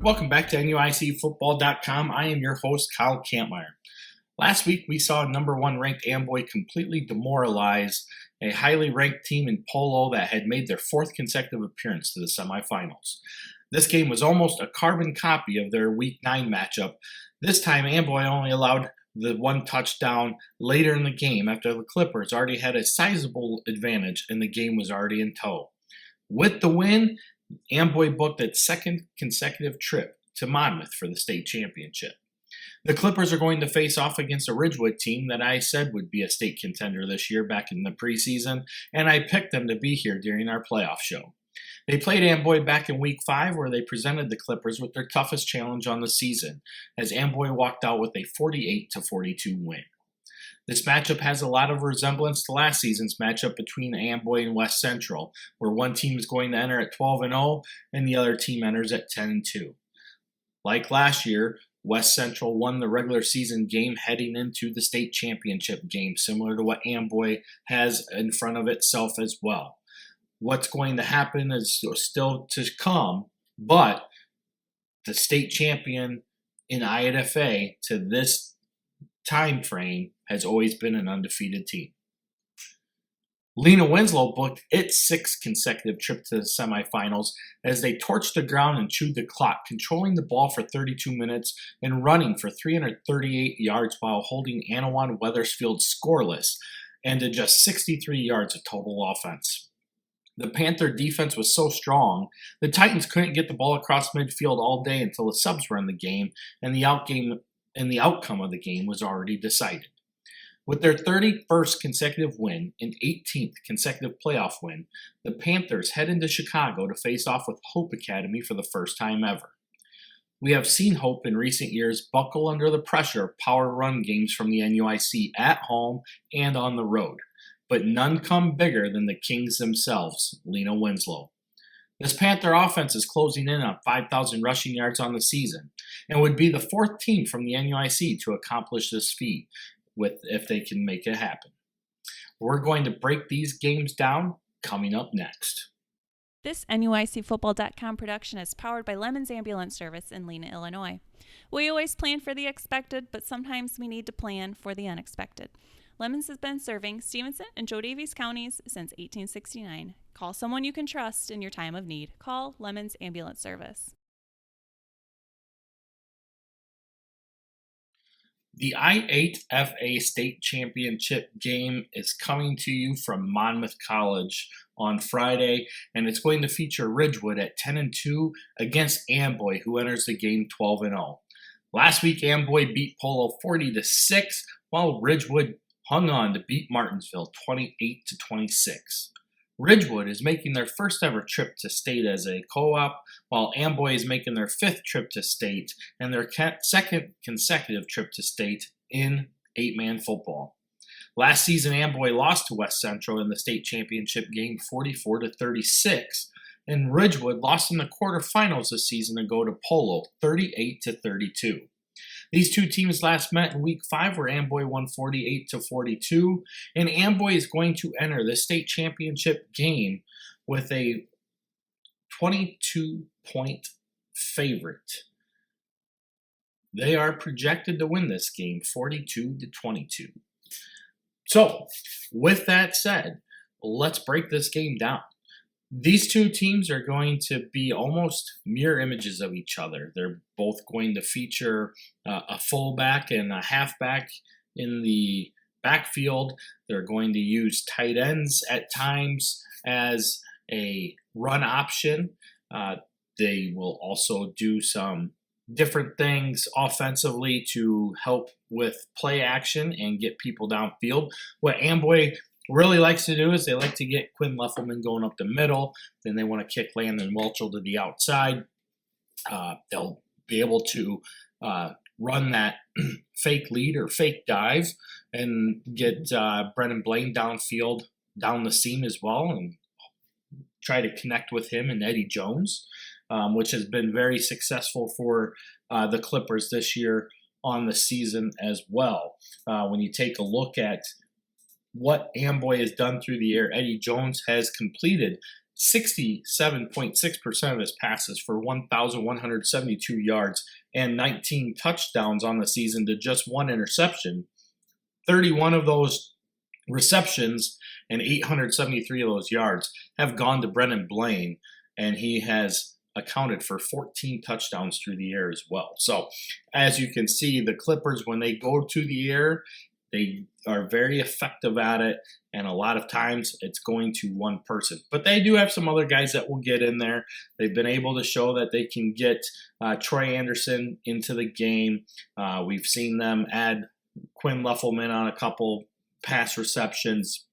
Welcome back to NUICfootball.com. I am your host, Kyle Kampmeyer. Last week, we saw number one ranked Amboy completely demoralize a highly ranked team in polo that had made their fourth consecutive appearance to the semifinals. This game was almost a carbon copy of their Week 9 matchup. This time, Amboy only allowed the one touchdown later in the game after the Clippers already had a sizable advantage and the game was already in tow. With the win, Amboy booked its second consecutive trip to Monmouth for the state championship. The Clippers are going to face off against a Ridgewood team that I said would be a state contender this year back in the preseason, and I picked them to be here during our playoff show. They played Amboy back in Week 5 where they presented the Clippers with their toughest challenge on the season, as Amboy walked out with a 48-42 win. This matchup has a lot of resemblance to last season's matchup between Amboy and West Central, where one team is going to enter at 12-0 and the other team enters at 10-2. Like last year, West Central won the regular season game heading into the state championship game, similar to what Amboy has in front of itself as well. What's going to happen is still to come, but the state champion in IAFA to this time frame has always been an undefeated team. Leamon booked its sixth consecutive trip to the semifinals as they torched the ground and chewed the clock, controlling the ball for 32 minutes and running for 338 yards while holding Anawan Wethersfield scoreless and to just 63 yards of total offense. The Panther defense was so strong, the Titans couldn't get the ball across midfield all day until the subs were in the game, and the outcome of the game was already decided. With their 31st consecutive win and 18th consecutive playoff win, the Panthers head into Chicago to face off with Hope Academy for the first time ever. We have seen Hope in recent years buckle under the pressure of power run games from the NUIC at home and on the road, but none come bigger than the Kings themselves, Lena Winslow. This Panther offense is closing in on 5,000 rushing yards on the season and would be the fourth team from the NUIC to accomplish this feat if they can make it happen. We're going to break these games down coming up next. This NUICfootball.com production is powered by Lemon's Ambulance Service in Lena, Illinois. We always plan for the expected, but sometimes we need to plan for the unexpected. Lemons has been serving Stevenson and Joe Daviess counties since 1869. Call someone you can trust in your time of need. Call Lemon's Ambulance Service. The I-8FA State Championship game is coming to you from Monmouth College on Friday, and it's going to feature Ridgewood at 10-2 against Amboy, who enters the game 12-0. Last week, Amboy beat Polo 40-6, while Ridgewood hung on to beat Martinsville 28-26. Ridgewood is making their first ever trip to state as a co-op, while Amboy is making their fifth trip to state and their second consecutive trip to state in 8-man football. Last season, Amboy lost to West Central in the state championship game 44-36, and Ridgewood lost in the quarterfinals this season to go to Polo 38-32. These two teams last met in Week 5 where Amboy won 48-42, and Amboy is going to enter the state championship game with a 22-point favorite. They are projected to win this game 42-22. So, with that said, let's break this game down. These two teams are going to be almost mirror images of each other. They're both going to feature a fullback and a halfback in the backfield. They're going to use tight ends at times as a run option. They will also do some different things offensively to help with play action and get people downfield. What Amboy really likes to do is they like to get Quinn Leffelman going up the middle. Then they want to kick Landon Welchel to the outside. They'll be able to run that fake lead or fake dive and get Brennan Blaine downfield, down the seam as well, and try to connect with him and Eddie Jones, which has been very successful for the Clippers this year on the season as well. When you take a look at what Amboy has done through the air, Eddie Jones has completed 67.6% of his passes for 1,172 yards and 19 touchdowns on the season to just one interception. 31 of those receptions and 873 of those yards have gone to Brennan Blaine, and he has accounted for 14 touchdowns through the air as well. So as you can see, the Clippers, when they go to the air, they are very effective at it, and a lot of times it's going to one person. But they do have some other guys that will get in there. They've been able to show that they can get Troy Anderson into the game. We've seen them add Quinn Leffelman on a couple pass receptions.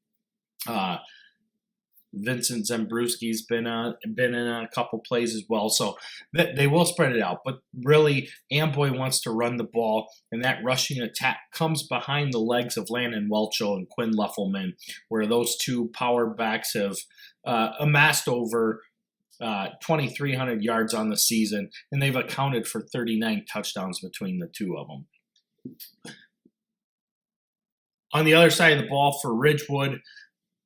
Vincent Zembruski's been in a couple plays as well, so they will spread it out. But really, Amboy wants to run the ball, and that rushing attack comes behind the legs of Landon Welchel and Quinn Leffelman, where those two power backs have amassed over 2,300 yards on the season, and they've accounted for 39 touchdowns between the two of them. On the other side of the ball for Ridgewood,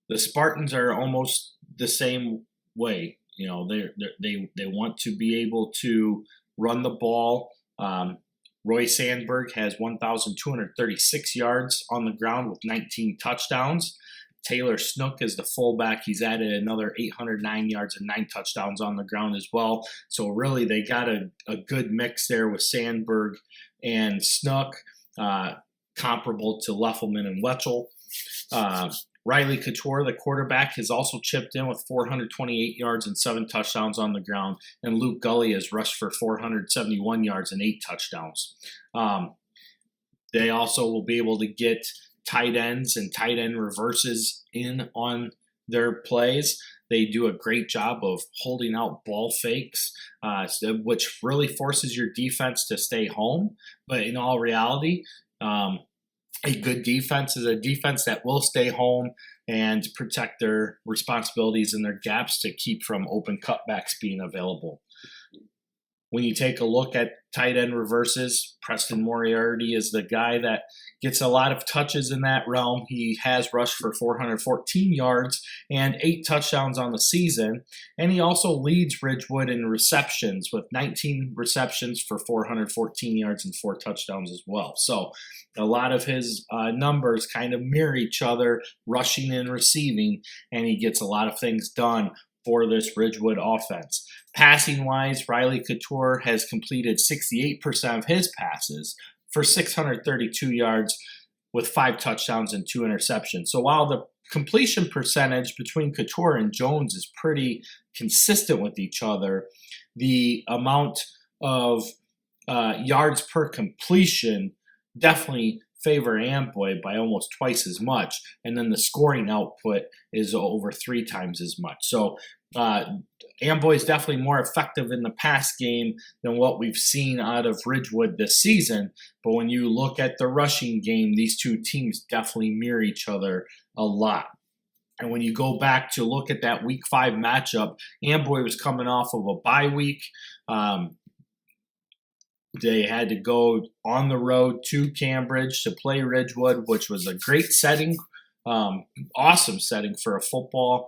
the Spartans are almost the same way. You know, they want to be able to run the ball. Roy Sandberg has 1,236 yards on the ground with 19 touchdowns. Taylor Snook is the fullback. He's added another 809 yards and 9 touchdowns on the ground as well. So really, they got a good mix there with Sandberg and Snook, comparable to Leffelman and Welchel. Riley Couture, the quarterback, has also chipped in with 428 yards and 7 touchdowns on the ground, and Luke Gully has rushed for 471 yards and 8 touchdowns. They also will be able to get tight ends and tight end reverses in on their plays. They do a great job of holding out ball fakes, which really forces your defense to stay home. But in all reality, a good defense is a defense that will stay home and protect their responsibilities and their gaps to keep from open cutbacks being available. When you take a look at tight end reverses, Preston Moriarty is the guy that gets a lot of touches in that realm. He has rushed for 414 yards and 8 touchdowns on the season. And he also leads Ridgewood in receptions with 19 receptions for 414 yards and 4 touchdowns as well. So a lot of his numbers kind of mirror each other, rushing and receiving, and he gets a lot of things done for this Ridgewood offense. Passing-wise, Riley Couture has completed 68% of his passes for 632 yards with 5 touchdowns and 2 interceptions. So while the completion percentage between Couture and Jones is pretty consistent with each other, the amount of yards per completion definitely favor Amboy by almost twice as much, and then the scoring output is over 3 times as much. So Amboy is definitely more effective in the pass game than what we've seen out of Ridgewood this season. But when you look at the rushing game, these two teams definitely mirror each other a lot. And when you go back to look at that Week 5 matchup, Amboy was coming off of a bye week. They had to go on the road to Cambridge to play Ridgewood, which was a great setting, awesome setting for a football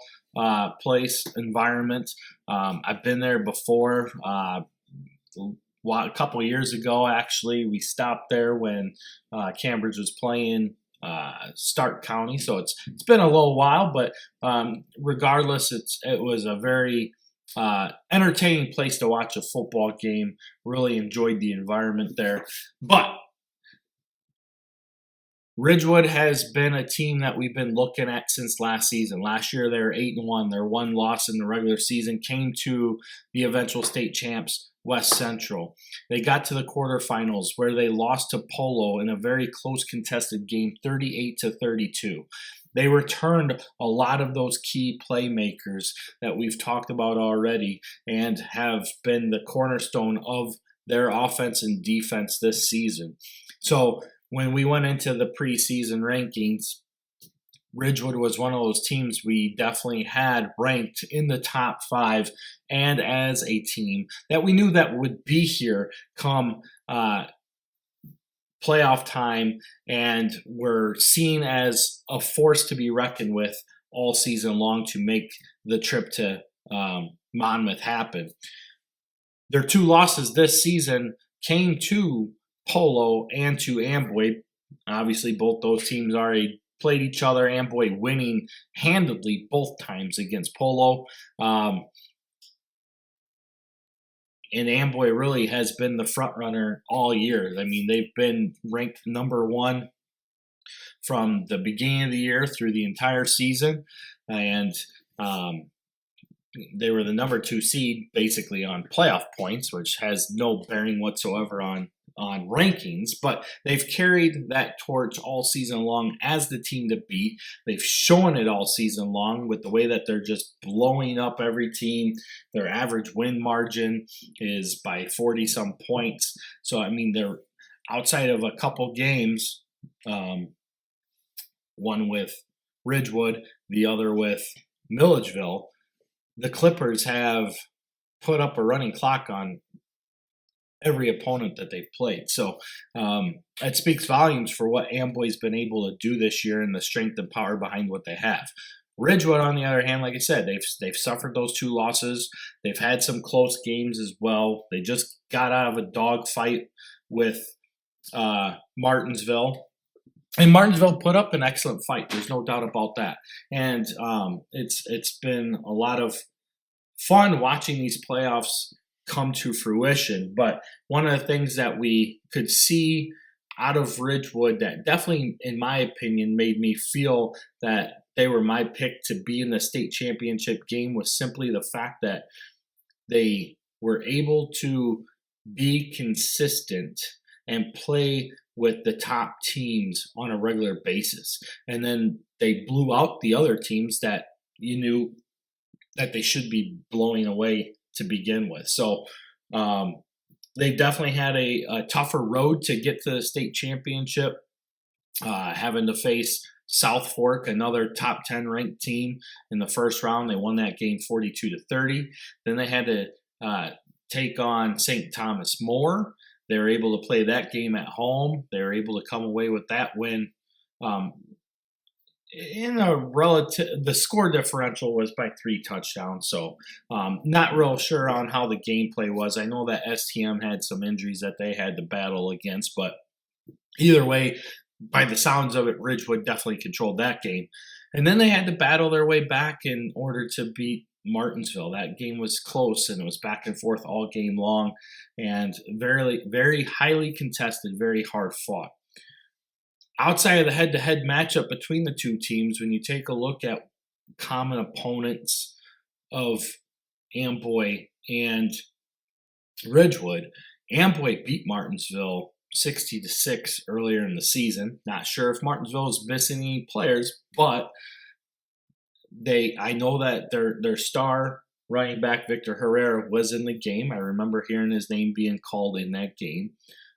place environment. I've been there before. A couple of years ago, actually, we stopped there when Cambridge was playing Stark County. So it's been a little while, but regardless, it was a very entertaining place to watch a football game. Really enjoyed the environment there. But Ridgewood has been a team that we've been looking at since last season. Last year, they were 8-1. Their one loss in the regular season came to the eventual state champs, West Central. They got to the quarterfinals where they lost to Polo in a very close contested game, 38-32. They returned a lot of those key playmakers that we've talked about already and have been the cornerstone of their offense and defense this season. So when we went into the preseason rankings, Ridgewood was one of those teams we definitely had ranked in the top 5 and as a team that we knew that would be here come playoff time, and were seen as a force to be reckoned with all season long to make the trip to Monmouth happen. Their 2 losses this season came to Polo and to Amboy. Obviously, both those teams already played each other. Amboy winning handedly both times against Polo. And Amboy really has been the front runner all year. I mean, they've been ranked number 1 from the beginning of the year through the entire season. And they were the number 2 seed basically on playoff points, which has no bearing whatsoever on rankings, but they've carried that torch all season long as the team to beat. They've shown it all season long with the way that they're just blowing up every team. Their average win margin is by 40-some points. So, I mean, they're outside of a couple games, one with Ridgewood, the other with Milledgeville, the Clippers have put up a running clock on every opponent that they've played. So it speaks volumes for what Amboy's been able to do this year and the strength and power behind what they have. Ridgewood, on the other hand, like I said, they've suffered those 2 losses. They've had some close games as well. They just got out of a dogfight with Martinsville. And Martinsville put up an excellent fight. There's no doubt about that. And it's been a lot of fun watching these playoffs come to fruition. But one of the things that we could see out of Ridgewood that definitely, in my opinion, made me feel that they were my pick to be in the state championship game was simply the fact that they were able to be consistent and play with the top teams on a regular basis. And then they blew out the other teams that you knew that they should be blowing away to begin with. So they definitely had a tougher road to get to the state championship, having to face South Fork, another top 10 ranked team in the first round. They won that game 42-30. Then they had to take on St. Thomas More. They were able to play that game at home. They were able to come away with that win. In a relative, the score differential was by 3 touchdowns. So not real sure on how the gameplay was. I know that STM had some injuries that they had to battle against, but either way, by the sounds of it, Ridgewood definitely controlled that game. And then they had to battle their way back in order to beat Martinsville. That game was close and it was back and forth all game long and very, very highly contested, very hard fought. Outside of the head-to-head matchup between the 2 teams, when you take a look at common opponents of Amboy and Ridgewood, Amboy beat Martinsville 60-6 earlier in the season. Not sure if Martinsville is missing any players, but I know that their star running back Victor Herrera was in the game. I remember hearing his name being called in that game.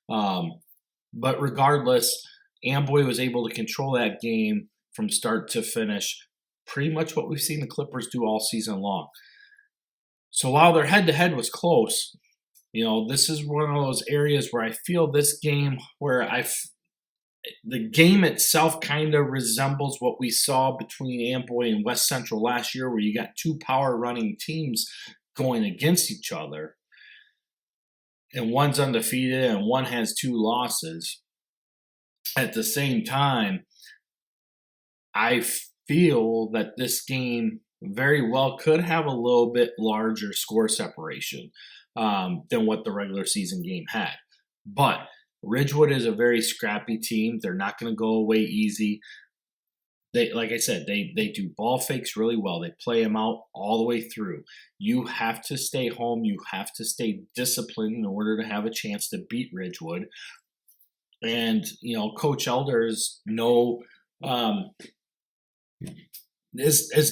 But regardless, Amboy was able to control that game from start to finish, pretty much what we've seen the Clippers do all season long. So while their head-to-head was close, this is one of those areas where I feel this game where the game itself kind of resembles what we saw between Amboy and West Central last year, where you got 2 power-running teams going against each other, and one's undefeated and one has 2 losses. At the same time, I feel that this game very well could have a little bit larger score separation than what the regular season game had. But Ridgewood is a very scrappy team. They're not going to go away easy. Like I said, they do ball fakes really well. They play them out all the way through. You have to stay home. You have to stay disciplined in order to have a chance to beat Ridgewood. And, Coach Elder is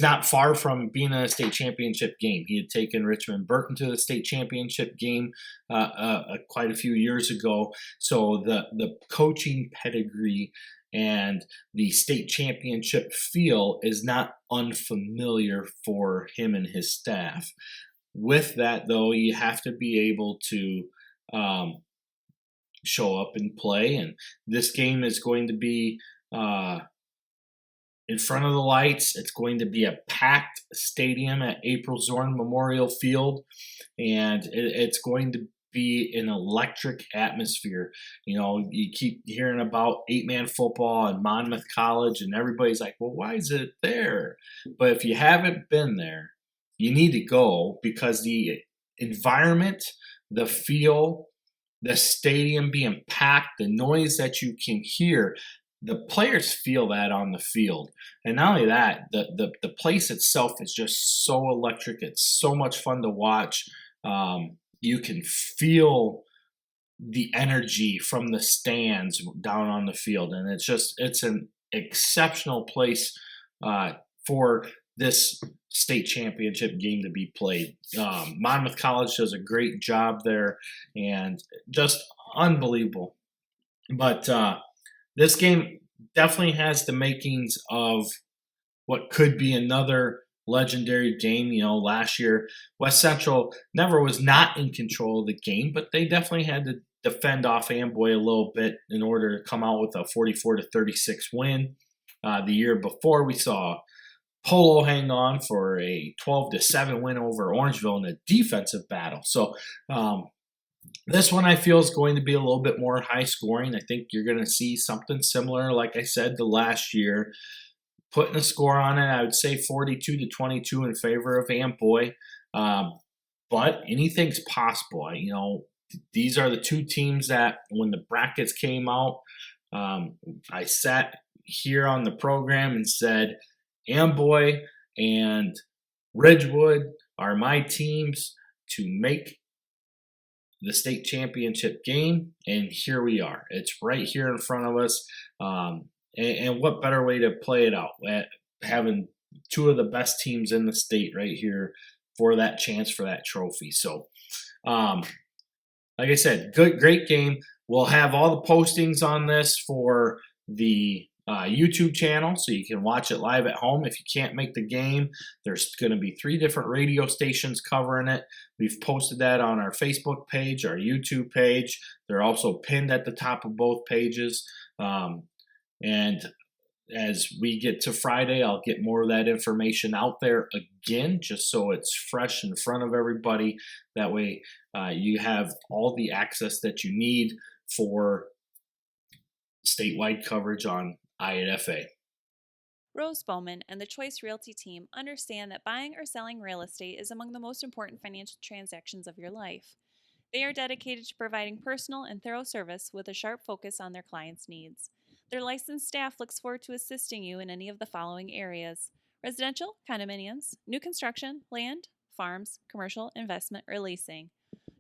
not far from being in a state championship game. He had taken Richmond Burton to the state championship game quite a few years ago. So the coaching pedigree and the state championship feel is not unfamiliar for him and his staff. With that, though, you have to be able to show up and play. And this game is going to be in front of the lights. It's going to be a packed stadium at April Zorn Memorial Field, and it's going to be an electric atmosphere. You know, you keep hearing about 8-man football and Monmouth College, and everybody's like, well, why is it there? But if you haven't been there, you need to go, because the environment, the feel, the stadium being packed, the noise that you can hear, the players feel that on the field. And not only that, the place itself is just so electric. It's so much fun to watch. You can feel the energy from the stands down on the field. And it's an exceptional place for this state championship game to be played. Monmouth College does a great job there, and just unbelievable. But this game definitely has the makings of what could be another legendary game. You know, last year West Central never was not in control of the game, but they definitely had to defend off Amboy a little bit in order to come out with a 44-36 win. The year before, we saw Polo hang on for a 12-7 win over Orangeville in a defensive battle. So this one I feel is going to be a little bit more high scoring. I think you're going to see something similar, like I said, to last year. Putting a score on it, I would say 42-22 in favor of Amboy. But anything's possible. You know, these are the two teams that, when the brackets came out, I sat here on the program and said, Amboy and Ridgewood are my teams to make the state championship game, and here we are. It's right here in front of us. And what better way to play it out at having two of the best teams in the state right here for that chance for that trophy. So, like I said, great game. We'll have all the postings on this for the YouTube channel, so you can watch it live at home. If you can't make the game, there's going to be 3 different radio stations covering it. We've posted that on our Facebook page, our YouTube page. They're also pinned at the top of both pages. And as we get to Friday, I'll get more of that information out there again, just so it's fresh in front of everybody. That way you have all the access that you need for statewide coverage on INFA. Rose Bowman and the Choice Realty team understand that buying or selling real estate is among the most important financial transactions of your life. They are dedicated to providing personal and thorough service with a sharp focus on their clients' needs. Their licensed staff looks forward to assisting you in any of the following areas: residential, condominiums, new construction, land, farms, commercial, investment, or leasing.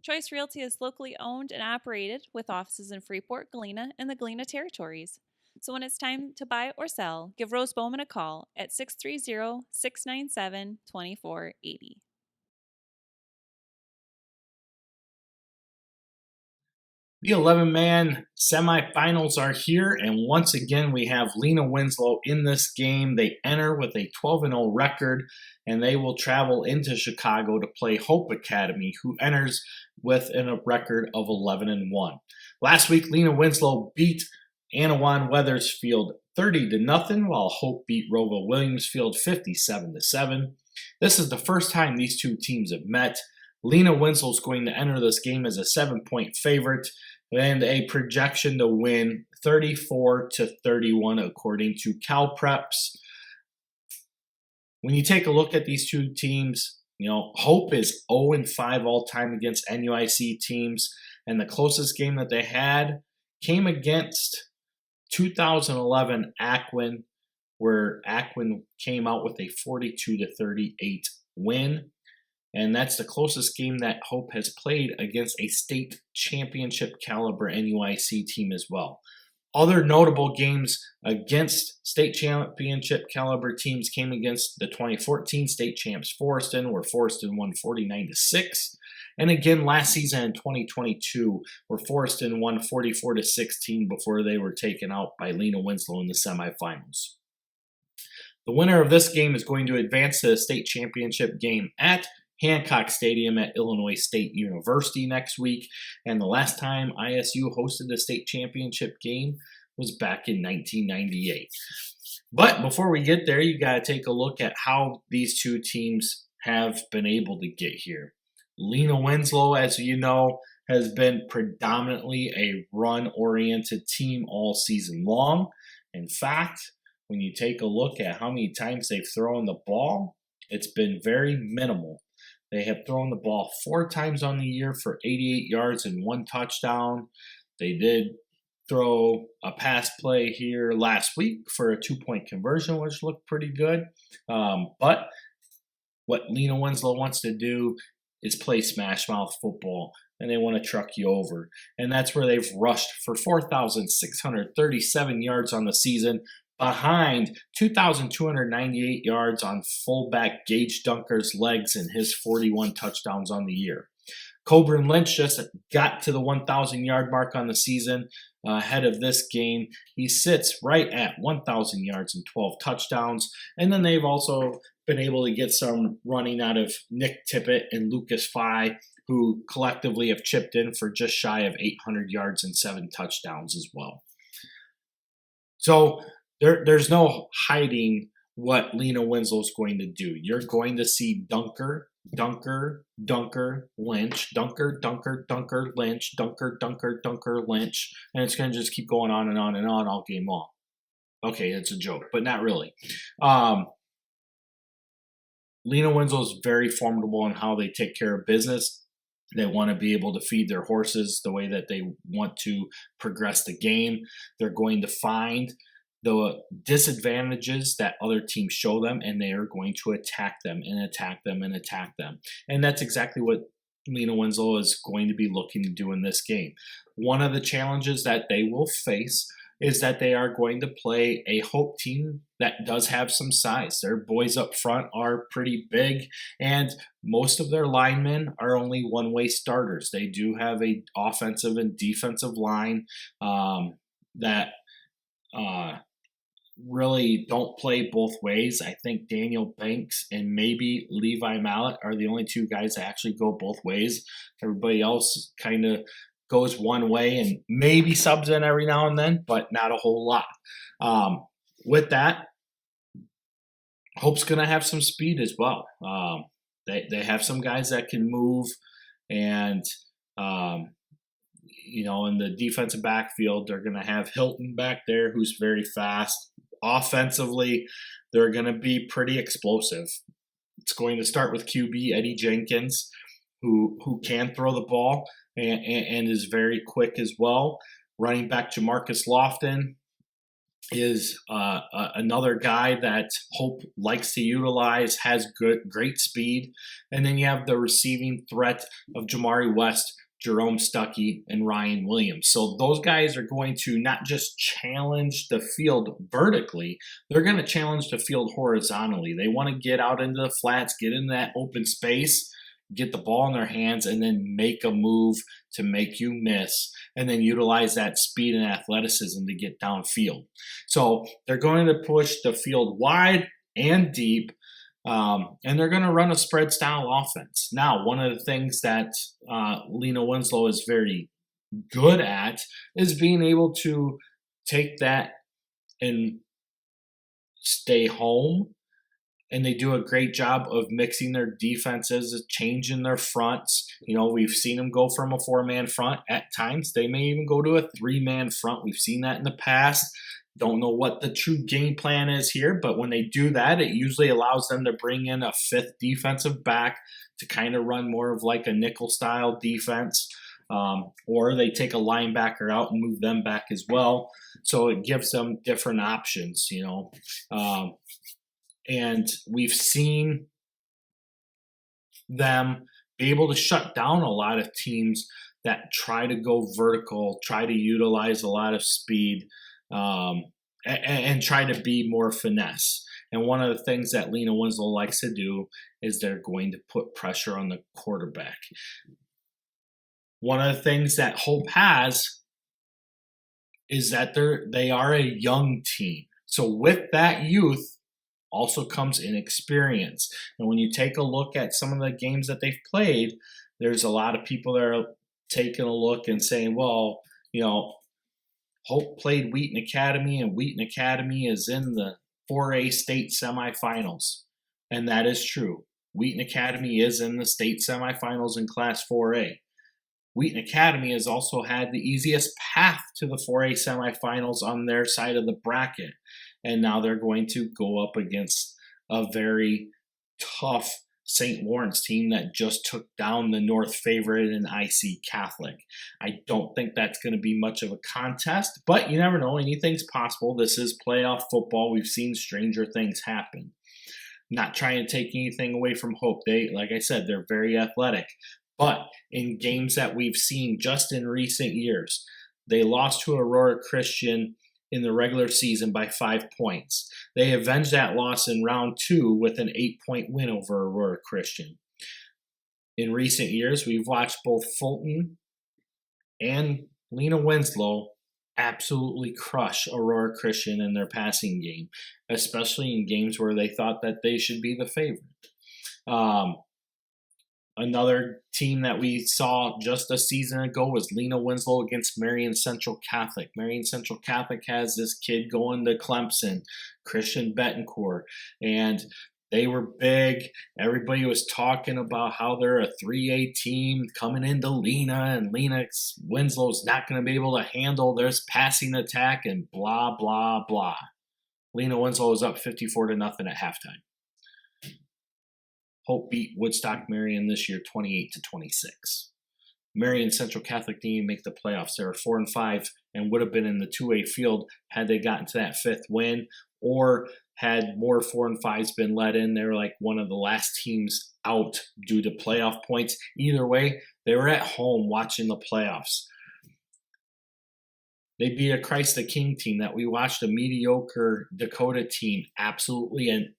Choice Realty is locally owned and operated with offices in Freeport, Galena, and the Galena territories. So when it's time to buy or sell, give Rose Bowman a call at 630-697-2480. The 11-man semifinals are here, and once again we have Lena Winslow in this game. They enter with a 12-0 record, and they will travel into Chicago to play Hope Academy, who enters with a record of 11-1. Last week, Lena Winslow beat Anawan Wethersfield 30-0, while Hope beat Rova Williamsfield 57-7. This is the first time these two teams have met. Lena Winslow is going to enter this game as a 7-point favorite and a projection to win 34-31 according to CalPreps. When you take a look at these two teams, you know, Hope is 0-5 all-time against NUIC teams, and the closest game that they had came against 2011 Acquin, where Acquin came out with a 42-38 win. And that's the closest game that Hope has played against a state championship caliber NUIC team as well. Other notable games against state championship caliber teams came against the 2014 state champs Forreston, where Forreston won 49-6. And again last season in 2022, where Forreston won 44-16 before they were taken out by Lena Winslow in the semifinals. The winner of this game is going to advance to the state championship game at Hancock Stadium at Illinois State University next week. And the last time ISU hosted the state championship game was back in 1998. But before we get there, you got to take a look at how these two teams have been able to get here. Lena Winslow, as you know, has been predominantly a run-oriented team all season long. In fact, when you take a look at how many times they've thrown the ball, it's been very minimal. They have thrown the ball 4 times on the year for 88 yards and 1 touchdown. They did throw a pass play here last week for a 2-point conversion, which looked pretty good. But what Lena Winslow wants to do is play smash mouth football, and they want to truck you over. And that's where they've rushed for 4,637 yards on the season, behind 2,298 yards on fullback Gage Dunker's legs and his 41 touchdowns on the year. Coburn Lynch just got to the 1,000-yard mark on the season ahead of this game. He sits right at 1,000 yards and 12 touchdowns. And then they've also been able to get some running out of Nick Tippett and Lucas Fye, who collectively have chipped in for just shy of 800 yards and 7 touchdowns as well. So there's no hiding what Lena Winslow's going to do. You're going to see Dunker, Lynch, Dunker, Lynch, Dunker, Lynch, and it's going to just keep going on and on and on all game long. Okay, it's a joke, but not really. Lena Winslow is very formidable in how they take care of business. They want to be able to feed their horses the way that they want to progress the game. They're going to find the disadvantages that other teams show them, and they are going to attack them and attack them and attack them. And that's exactly what Lena Winslow is going to be looking to do in this game. One of the challenges that they will face is that they are going to play a Hope team that does have some size. Their boys up front are pretty big, and most of their linemen are only one-way starters. They do have a offensive and defensive line that really don't play both ways. I think Daniel Banks and maybe Levi Mallet are the only 2 guys that actually go both ways. Everybody else kind of goes one way and maybe subs in every now and then, but not a whole lot. With that, Hope's going to have some speed as well. They have some guys that can move, and in the defensive backfield, they're going to have Hilton back there, who's very fast. Offensively, they're going to be pretty explosive. It's going to start with QB Eddie Jenkins, who can throw the ball and is very quick as well. Running back Jamarcus Lofton is another guy that Hope likes to utilize, has great speed. And then you have the receiving threat of Jamari West, Jerome Stuckey, and Ryan Williams. So those guys are going to not just challenge the field vertically, they're going to challenge the field horizontally. They want to get out into the flats, get in that open space, get the ball in their hands, and then make a move to make you miss, and then utilize that speed and athleticism to get downfield. So they're going to push the field wide and deep, and they're going to run a spread style offense. Now, one of the things that Lena Winslow is very good at is being able to take that and stay home. And they do a great job of mixing their defenses, changing their fronts. We've seen them go from a 4-man front at times. They may even go to a 3-man front. We've seen that in the past. Don't know what the true game plan is here, but when they do that, it usually allows them to bring in a 5th defensive back to kind of run more of like a nickel-style defense. Or they take a linebacker out and move them back as well. So it gives them different options, and we've seen them be able to shut down a lot of teams that try to go vertical, try to utilize a lot of speed, and try to be more finesse. And one of the things that Lena Winslow likes to do is they're going to put pressure on the quarterback. One of the things that Hope has is that they are a young team. So with that youth also comes inexperience. And when you take a look at some of the games that they've played, there's a lot of people that are taking a look and saying, well, Hope played Wheaton Academy, and Wheaton Academy is in the 4A state semifinals. And that is true. Wheaton Academy is in the state semifinals in Class 4A. Wheaton Academy has also had the easiest path to the 4A semifinals on their side of the bracket. And now they're going to go up against a very tough St. Lawrence team that just took down the North favorite in IC Catholic. I don't think that's going to be much of a contest, but you never know. Anything's possible. This is playoff football. We've seen stranger things happen. Not trying to take anything away from Hope. Like I said, they're very athletic. But in games that we've seen just in recent years, they lost to Aurora Christian in the regular season by 5 points. They avenged that loss in round 2 with an 8-point win over Aurora Christian. In recent years, we've watched both Fulton and Lena Winslow absolutely crush Aurora Christian in their passing game, especially in games where they thought that they should be the favorite. Another team that we saw just a season ago was Lena Winslow against Marion Central Catholic. Marion Central Catholic has this kid going to Clemson, Christian Betancourt, and they were big. Everybody was talking about how they're a 3A team coming into Lena, and Lena Winslow's not going to be able to handle their passing attack, and blah, blah, blah. Lena Winslow was up 54-0 at halftime. Hope beat Woodstock Marion this year 28-26. Marion Central Catholic didn't even make the playoffs. They were 4-5 and would have been in the 2A field had they gotten to that 5th win, or had more 4-5s been let in. They were like one of the last teams out due to playoff points. Either way, they were at home watching the playoffs. They beat a Christ the King team that we watched a mediocre Dakota team absolutely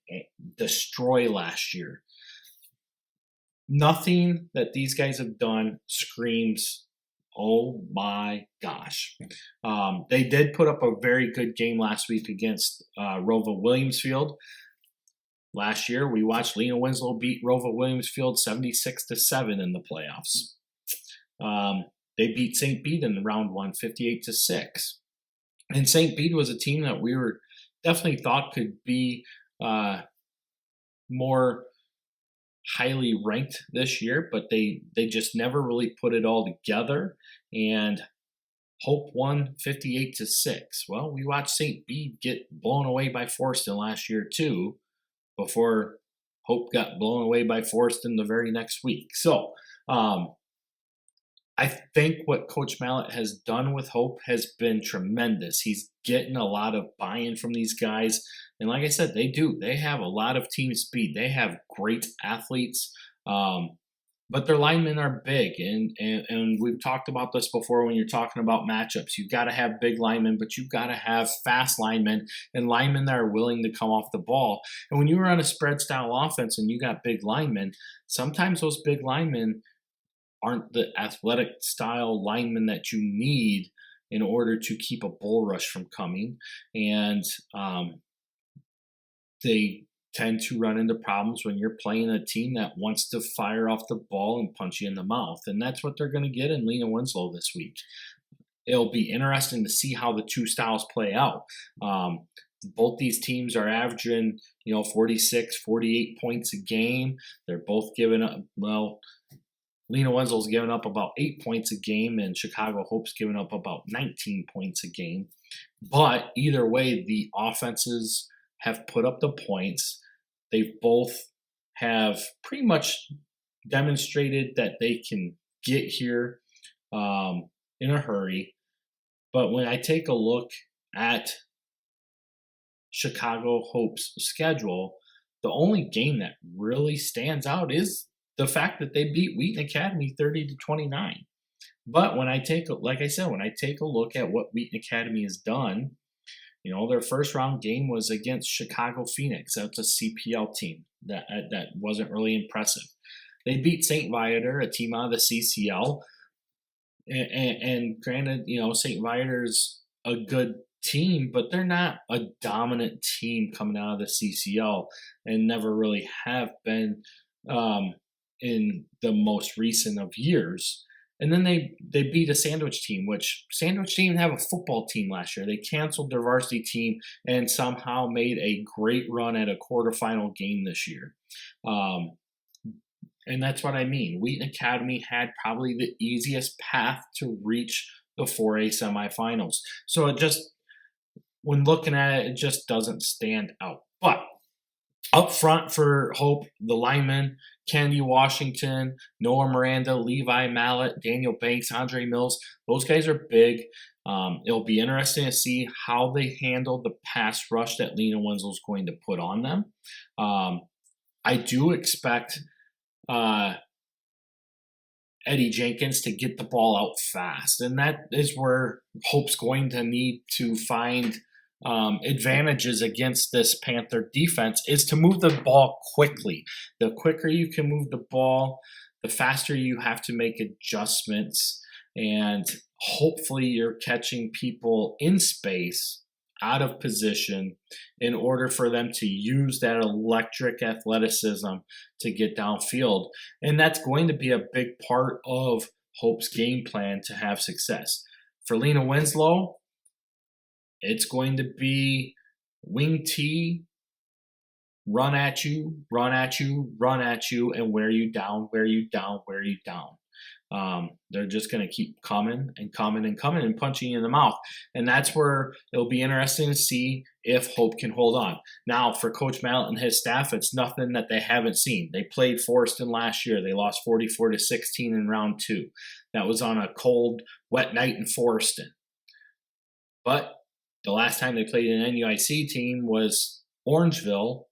destroy last year. Nothing that these guys have done screams, oh my gosh. They did put up a very good game last week against Rova Williamsfield. Last year, we watched Lena Winslow beat Rova Williamsfield 76-7 in the playoffs. They beat St. Bede in round 1, 58-6. And St. Bede was a team that we were definitely thought could be more highly ranked this year, but they just never really put it all together. And Hope won 58-6. Well, we watched St. Bede get blown away by Forston last year too, before Hope got blown away by Forston the very next week. So I think what Coach Mallett has done with Hope has been tremendous. He's getting a lot of buy-in from these guys. And like I said, they have a lot of team speed. They have great athletes, but their linemen are big. And we've talked about this before when you're talking about matchups. You've got to have big linemen, but you've got to have fast linemen and linemen that are willing to come off the ball. And when you run a spread-style offense and you got big linemen, sometimes those big linemen aren't the athletic style linemen that you need in order to keep a bull rush from coming. And they tend to run into problems when you're playing a team that wants to fire off the ball and punch you in the mouth. And that's what they're going to get in Lena Winslow this week. It'll be interesting to see how the two styles play out. Both these teams are averaging, 46, 48 points a game. They're both giving up, Lena Wenzel's giving up about 8 points a game, and Chicago Hope's giving up about 19 points a game. But either way, the offenses have put up the points. They both have pretty much demonstrated that they can get here in a hurry. But when I take a look at Chicago Hope's schedule, the only game that really stands out is the fact that they beat Wheaton Academy 30-29. But when I take a look at what Wheaton Academy has done, their first round game was against Chicago Phoenix. That's a CPL team that wasn't really impressive. They beat St. Viator, a team out of the CCL. And granted, St. Viator's a good team, but they're not a dominant team coming out of the CCL and never really have been in the most recent of years. And then they beat a sandwich team, which sandwich team didn't have a football team last year. They canceled their varsity team and somehow made a great run at a quarterfinal game this year. And that's what I mean. Wheaton Academy had probably the easiest path to reach the 4A semifinals. So it just, when looking at it, it just doesn't stand out. But up front for Hope, the linemen, Kennedy Washington, Noah Miranda, Levi Mallet, Daniel Banks, Andre Mills, those guys are big. It'll be interesting to see how they handle the pass rush that Lena Wenzel's going to put on them. I do expect Eddie Jenkins to get the ball out fast, and that is where Hope's going to need to find advantages against this Panther defense, is to move the ball quickly. The quicker you can move the ball, the faster you have to make adjustments, and hopefully you're catching people in space, out of position, in order for them to use that electric athleticism to get downfield. And that's going to be a big part of Hope's game plan to have success. For Lena Winslow, it's going to be wing T, run at you, run at you, run at you, and wear you down, wear you down, wear you down. They're just going to keep coming and coming and coming and punching you in the mouth. And that's where it'll be interesting to see if Hope can hold on. Now, for Coach Mallet and his staff, it's nothing that they haven't seen. They played Forreston last year. They lost 44-16 in round 2. That was on a cold, wet night in Forreston. But the last time they played an NUIC team was Orangeville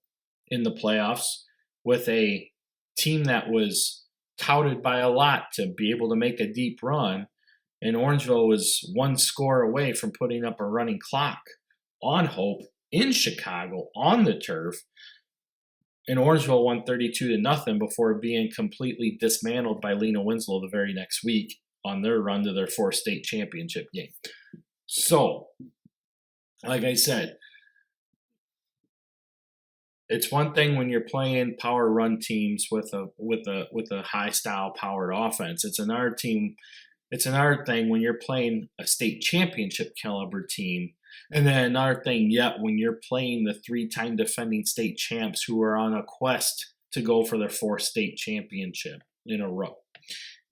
in the playoffs, with a team that was touted by a lot to be able to make a deep run. And Orangeville was one score away from putting up a running clock on Hope in Chicago on the turf. And Orangeville won 32-0 before being completely dismantled by Lena Winslow the very next week on their run to their 4th state championship game. So, like I said, it's one thing when you're playing power run teams with a high style powered offense. It's another thing when you're playing a state championship caliber team, and then another thing yet when you're playing the 3-time defending state champs who are on a quest to go for their 4th state championship in a row.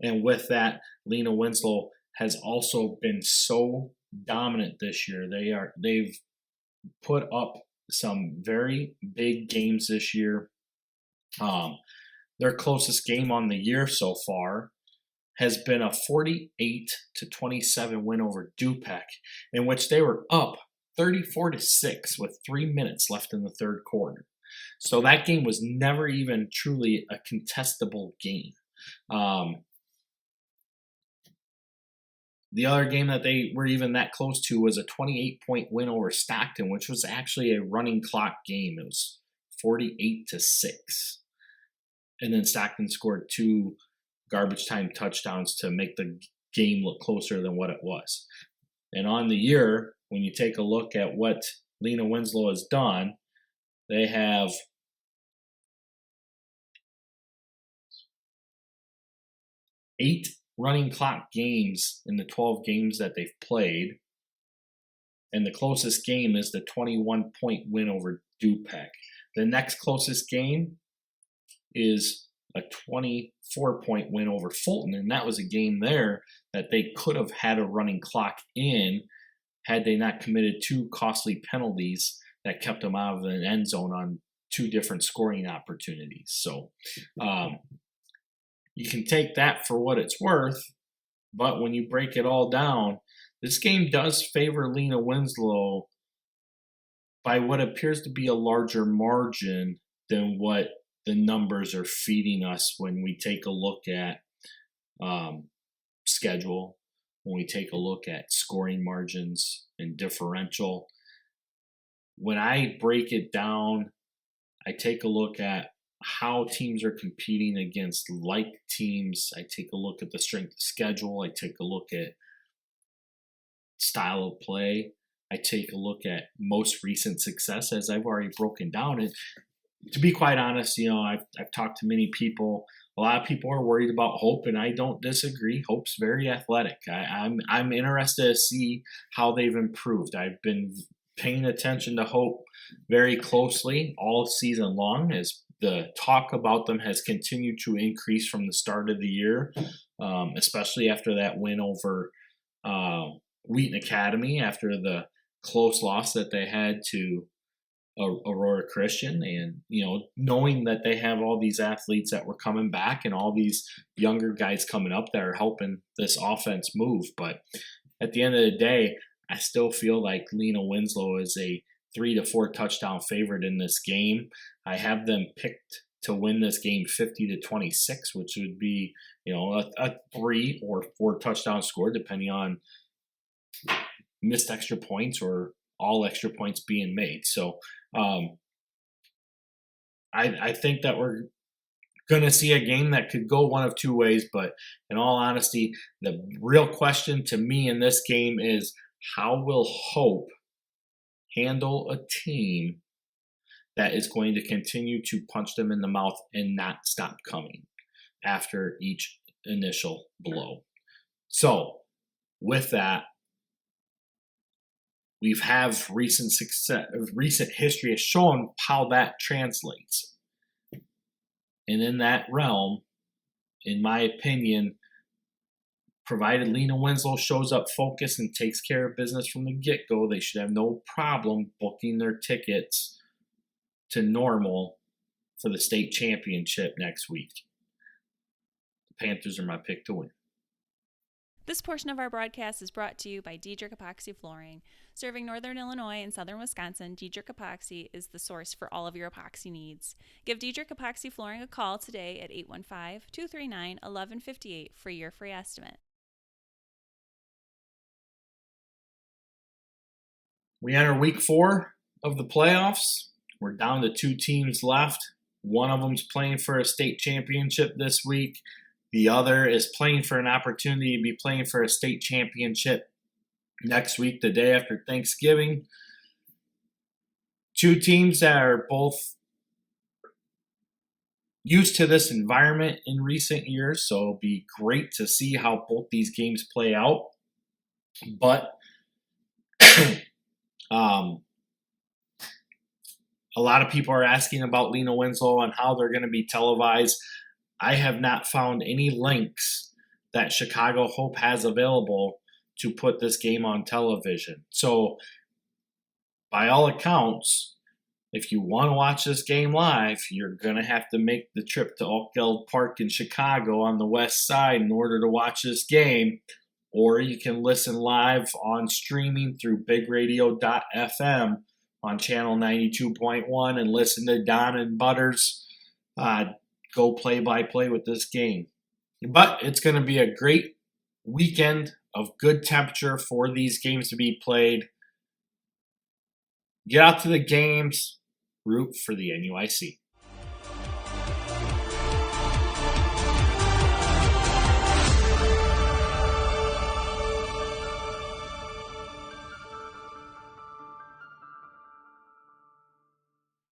And with that, Lena Winslow has also been so dominant this year. They've put up some very big games this year. Their closest game on the year so far has been a 48-27 win over Dupec, in which they were up 34-6 with 3 minutes left in the third quarter. So that game was never even truly a contestable game. The other game that they were even that close to was a 28-point win over Stockton, which was actually a running clock game. It was 48-6. And then Stockton scored 2 garbage time touchdowns to make the game look closer than what it was. And on the year, when you take a look at what Lena Winslow has done, they have eight running clock games in the 12 games that they've played. And the closest game is the 21-point win over Dupec. The next closest game is a 24-point win over Fulton. And that was a game there that they could have had a running clock in had they not committed 2 costly penalties that kept them out of the end zone on 2 different scoring opportunities. So, you can take that for what it's worth, but when you break it all down, this game does favor Lena Winslow by what appears to be a larger margin than what the numbers are feeding us when we take a look at schedule, when we take a look at scoring margins and differential. When I break it down, I take a look at how teams are competing against like teams. I take a look at the strength of schedule. I take a look at style of play. I take a look at most recent success, as I've already broken down it. to be quite honest, I've talked to many people. A lot of people are worried about Hope, and I don't disagree. Hope's very athletic. I'm interested to see how they've improved. I've been paying attention to Hope very closely all season long, as the talk about them has continued to increase from the start of the year, especially after that win over Wheaton Academy, after the close loss that they had to Aurora Christian. And knowing that they have all these athletes that were coming back and all these younger guys coming up that are helping this offense move. But at the end of the day, I still feel like Lena Winslow is a 3 to 4 touchdown favorite in this game. I have them picked to win this game 50-26, which would be a 3 or 4 touchdown score, depending on missed extra points or all extra points being made. So I think that we're going to see a game that could go one of two ways. But in all honesty, the real question to me in this game is, how will Hope handle a team that is going to continue to punch them in the mouth and not stop coming after each initial blow? So with that, we've have recent history has shown how that translates. And in that realm, in my opinion, provided Lena Winslow shows up focused and takes care of business from the get-go, they should have no problem booking their tickets to normal for the state championship next week. The Panthers are my pick to win. This portion of our broadcast is brought to you by Diedrich Epoxy Flooring. Serving Northern Illinois and Southern Wisconsin, Diedrich Epoxy is the source for all of your epoxy needs. Give Diedrich Epoxy Flooring a call today at 815-239-1158 for your free estimate. We enter week 4 of the playoffs. We're down to 2 teams left. One of them's playing for a state championship this week. The other is playing for an opportunity to be playing for a state championship next week, the day after Thanksgiving. 2 teams that are both used to this environment in recent years, so it'll be great to see how both these games play out. But a lot of people are asking about Lena Winslow and how they're going to be televised. I have not found any links that Chicago Hope has available to put this game on television. So, by all accounts, if you want to watch this game live, you're going to have to make the trip to Oak Hill Park in Chicago on the west side in order to watch this game. Or you can listen live on streaming through bigradio.fm on channel 92.1 and listen to Don and Butters go play-by-play with this game. But it's going to be a great weekend of good temperature for these games to be played. Get out to the games, root for the NUIC.